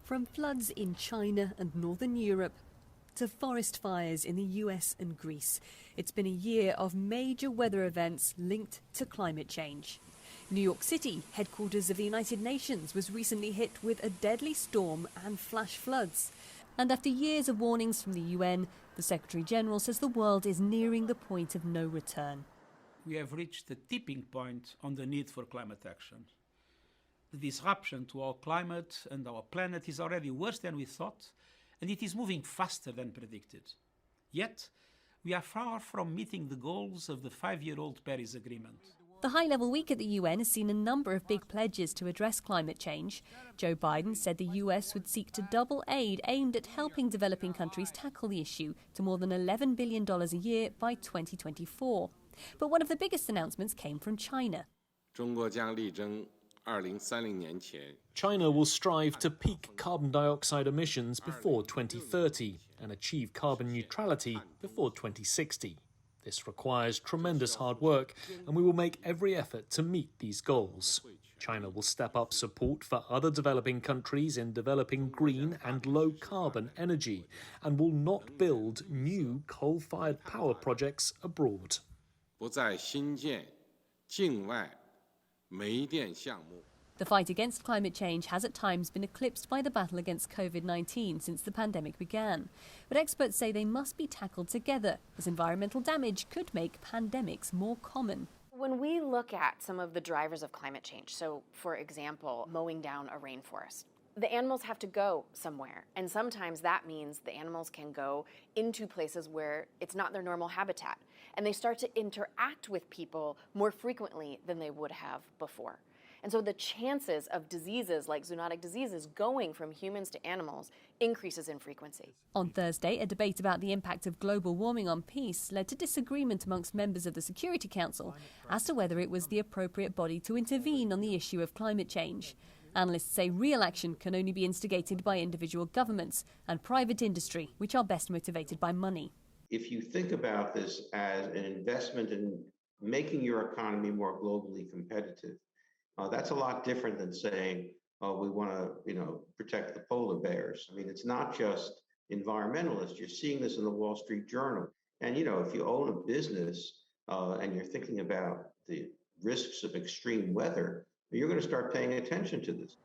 From floods in China and northern Europe to forest fires in the US and Greece, it's been a year of major weather events linked to climate change. New York City, headquarters of the United Nations, was recently hit with a deadly storm and flash floods. And after years of warnings from the UN, the Secretary-General says the world is nearing the point of no return. We have reached the tipping point on the need for climate action. The disruption to our climate and our planet is already worse than we thought, and it is moving faster than predicted. Yet, we are far from meeting the goals of the 5-year-old Paris Agreement. The high-level week at the UN has seen a number of big pledges to address climate change. Joe Biden said the US would seek to double aid aimed at helping developing countries tackle the issue to more than $11 billion a year by 2024. But one of the biggest announcements came from China. China will strive to peak carbon dioxide emissions before 2030 and achieve carbon neutrality before 2060. This requires tremendous hard work, and we will make every effort to meet these goals. China will step up support for other developing countries in developing green and low-carbon energy and will not build new coal-fired power projects abroad. The fight against climate change has at times been eclipsed by the battle against COVID-19 since the pandemic began. But experts say they must be tackled together, as environmental damage could make pandemics more common. When we look at some of the drivers of climate change, so for example, mowing down a rainforest, the animals have to go somewhere. And sometimes that means the animals can go into places where it's not their normal habitat. And they start to interact with people more frequently than they would have before. And so the chances of diseases like zoonotic diseases going from humans to animals increases in frequency. On Thursday, a debate about the impact of global warming on peace led to disagreement amongst members of the Security Council as to whether it was the appropriate body to intervene on the issue of climate change. Analysts say real action can only be instigated by individual governments and private industry, which are best motivated by money. If you think about this as an investment in making your economy more globally competitive, that's a lot different than saying, we want to, protect the polar bears. I mean, it's not just environmentalists. You're seeing this in the Wall Street Journal. And, if you own a business and you're thinking about the risks of extreme weather, you're going to start paying attention to this.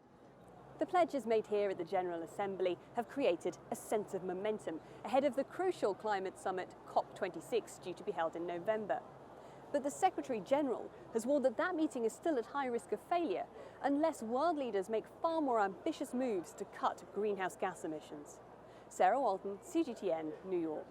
The pledges made here at the General Assembly have created a sense of momentum ahead of the crucial climate summit COP26 due to be held in November. But the Secretary-General has warned that meeting is still at high risk of failure unless world leaders make far more ambitious moves to cut greenhouse gas emissions. Sarah Walton, CGTN, New York.